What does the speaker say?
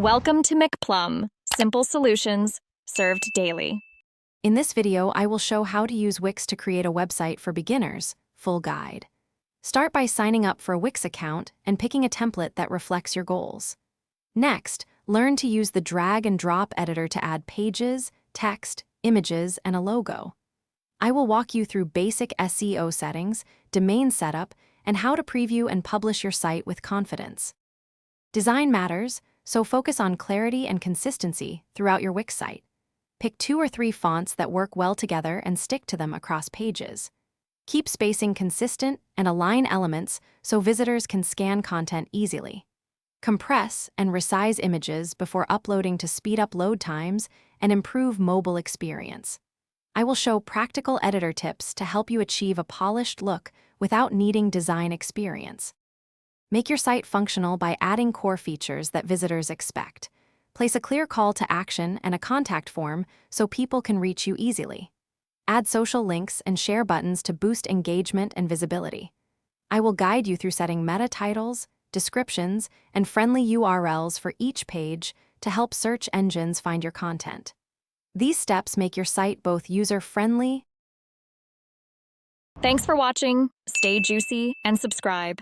Welcome to McPlum, simple solutions served daily. In this video, I will show how to use Wix to create a website for beginners, full guide. Start by signing up for a Wix account and picking a template that reflects your goals. Next, learn to use the drag and drop editor to add pages, text, images, and a logo. I will walk you through basic SEO settings, domain setup, and how to preview and publish your site with confidence. Design matters, so focus on clarity and consistency throughout your Wix site. Pick 2 or 3 fonts that work well together and stick to them across pages. Keep spacing consistent and align elements so visitors can scan content easily. Compress and resize images before uploading to speed up load times and improve mobile experience. I will show practical editor tips to help you achieve a polished look without needing design experience. Make your site functional by adding core features that visitors expect. Place a clear call to action and a contact form so people can reach you easily. Add social links and share buttons to boost engagement and visibility. I will guide you through setting meta titles, descriptions, and friendly URLs for each page to help search engines find your content. These steps make your site both user-friendly. Thanks for watching. Stay juicy and subscribe.